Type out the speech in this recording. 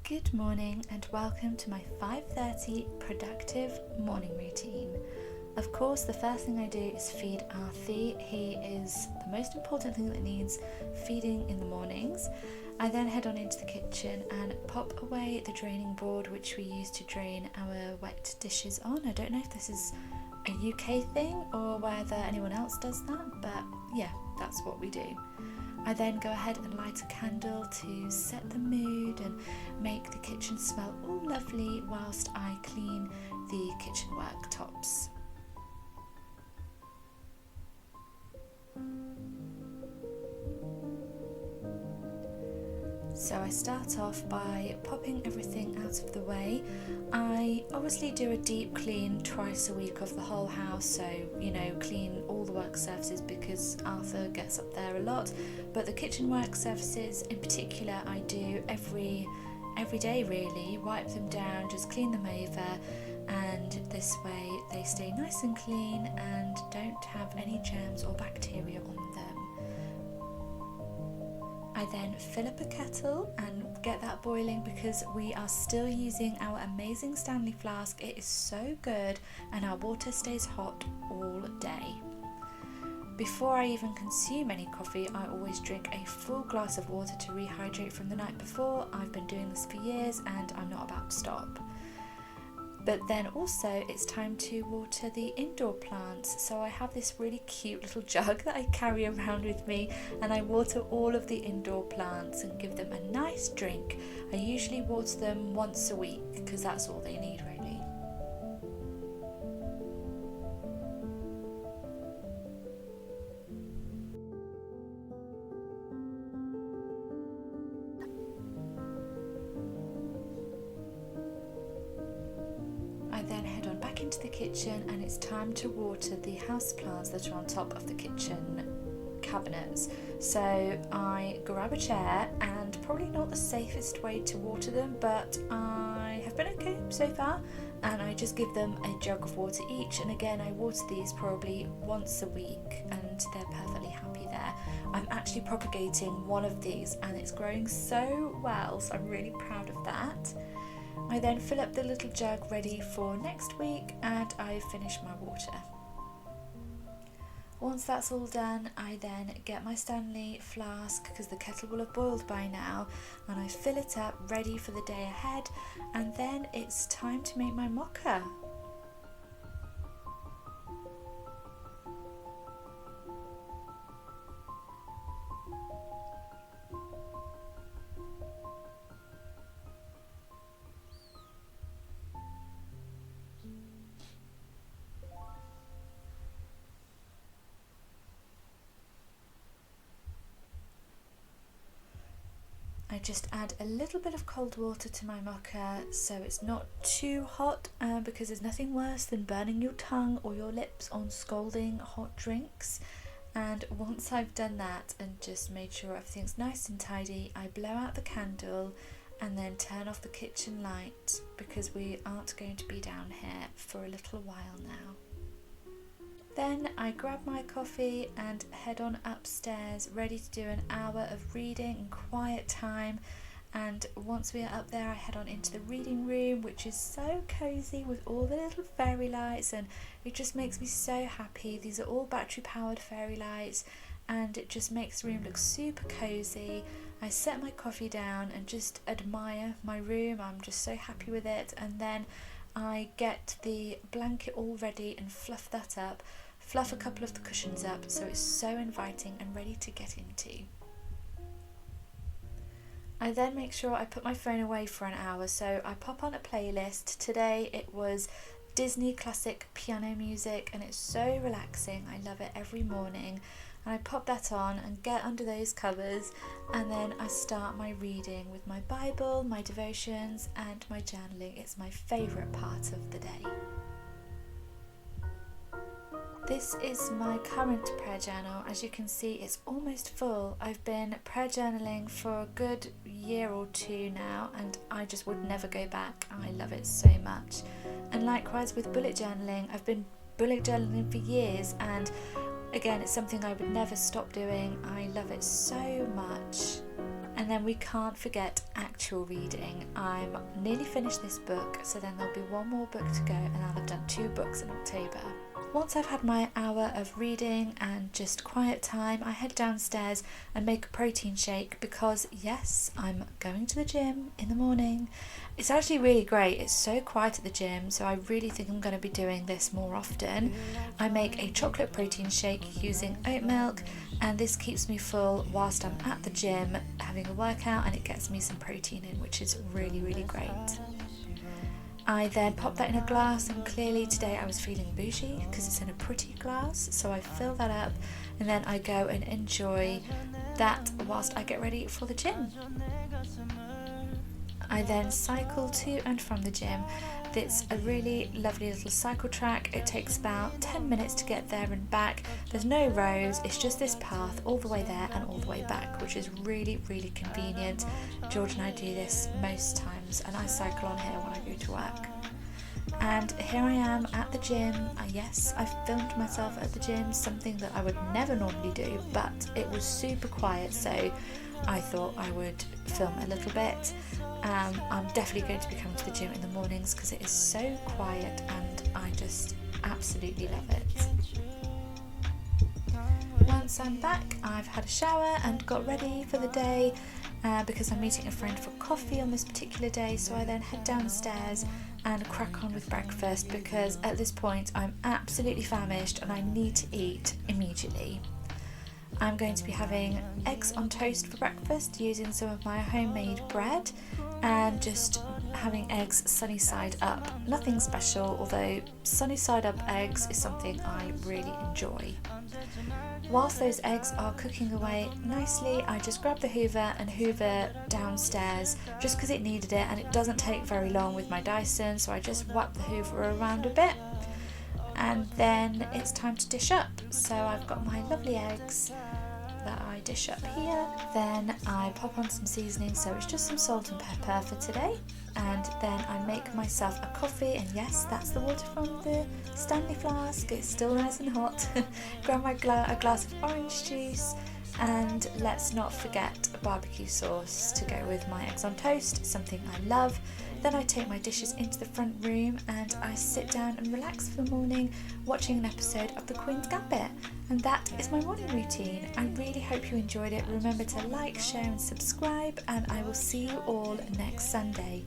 Good morning and welcome to my 5:30 productive morning routine. Of course, the first thing I do is feed Arthie. He is the most important thing that needs feeding in the mornings. I then head on into the kitchen and pop away the draining board which we use to drain our wet dishes on. I don't know if this is a UK thing or whether anyone else does that, but yeah, that's what we do. I then go ahead and light a candle to set the mood and make the kitchen smell all lovely whilst I clean the kitchen worktops. So I start off by popping everything out of the way. I obviously do a deep clean twice a week of the whole house, so clean all the work surfaces because Arthur gets up there a lot, but the kitchen work surfaces in particular I do every day really. Wipe them down, just clean them over, and this way they stay nice and clean and don't have any germs or bacteria on them. I then fill up a kettle and get that boiling because we are still using our amazing Stanley flask. It is so good and our water stays hot all day. Before I even consume any coffee, I always drink a full glass of water to rehydrate from the night before. I've been doing this for years and I'm not about to stop. But then also it's time to water the indoor plants. So I have this really cute little jug that I carry around with me and I water all of the indoor plants and give them a nice drink. I usually water them once a week because that's all they need really. I then head on back into the kitchen and it's time to water the houseplants that are on top of the kitchen cabinets. So I grab a chair, and probably not the safest way to water them, but I have been okay so far, and I just give them a jug of water each, and again I water these probably once a week and they're perfectly happy there. I'm actually propagating one of these and it's growing so well, so I'm really proud of that. I then fill up the little jug ready for next week and I finish my water. Once that's all done, I then get my Stanley flask because the kettle will have boiled by now, and I fill it up ready for the day ahead, and then it's time to make my mocha. I just add a little bit of cold water to my mocha so it's not too hot because there's nothing worse than burning your tongue or your lips on scalding hot drinks. And once I've done that and just made sure everything's nice and tidy, I blow out the candle and then turn off the kitchen light because we aren't going to be down here for a little while now. Then I grab my coffee and head on upstairs, ready to do an hour of reading and quiet time. And once we are up there, I head on into the reading room, which is so cozy with all the little fairy lights, and it just makes me so happy. These are all battery powered fairy lights and it just makes the room look super cozy. I set my coffee down and just admire my room. I'm just so happy with it, and then I get the blanket all ready and fluff that up. Fluff a couple of the cushions up so it's so inviting and ready to get into. I then make sure I put my phone away for an hour, so I pop on a playlist. Today it was Disney classic piano music and it's so relaxing. I love it every morning. And I pop that on and get under those covers, and then I start my reading with my Bible, my devotions and my journaling. It's my favourite part of the day. This is my current prayer journal. As you can see, it's almost full. I've been prayer journaling for a good year or two now and I just would never go back. I love it so much. And likewise with bullet journaling, I've been bullet journaling for years and again, it's something I would never stop doing. I love it so much. And then we can't forget actual reading. I'm nearly finished this book, so then there'll be one more book to go and I'll have done 2 books in October. Once I've had my hour of reading and just quiet time, I head downstairs and make a protein shake because yes, I'm going to the gym in the morning. It's actually really great. It's so quiet at the gym, so I really think I'm going to be doing this more often. I make a chocolate protein shake using oat milk, and this keeps me full whilst I'm at the gym having a workout, and it gets me some protein in, which is really, really great. I then pop that in a glass, and clearly today I was feeling bougie because it's in a pretty glass, so I fill that up and then I go and enjoy that whilst I get ready for the gym. I then cycle to and from the gym. It's a really lovely little cycle track. It takes about 10 minutes to get there and back. There's no roads, it's just this path all the way there and all the way back, which is really, really convenient. George and I do this most times, and I cycle on here when I go to work. And here I am at the gym. Yes, I filmed myself at the gym, something that I would never normally do, but it was super quiet, so I thought I would film a little bit. I'm definitely going to be coming to the gym in the mornings because it is so quiet and I just absolutely love it. Once I'm back, I've had a shower and got ready for the day because I'm meeting a friend for coffee on this particular day, so I then head downstairs and crack on with breakfast because at this point I'm absolutely famished and I need to eat immediately. I'm going to be having eggs on toast for breakfast using some of my homemade bread and just having eggs sunny side up. Nothing special, although sunny side up eggs is something I really enjoy. Whilst those eggs are cooking away nicely, I just grab the hoover and hoover downstairs just because it needed it, and it doesn't take very long with my Dyson, so I just whap the hoover around a bit. And then it's time to dish up. So I've got my lovely eggs that I dish up here. Then I pop on some seasoning, so it's just some salt and pepper for today. And then I make myself a coffee, and yes, that's the water from the Stanley flask. It's still nice and hot. Grab my a glass of orange juice, and let's not forget a barbecue sauce to go with my eggs on toast, something I love. Then I take my dishes into the front room and I sit down and relax for the morning watching an episode of The Queen's Gambit. And that is my morning routine. I really hope you enjoyed it. Remember to like, share and subscribe, and I will see you all next Sunday.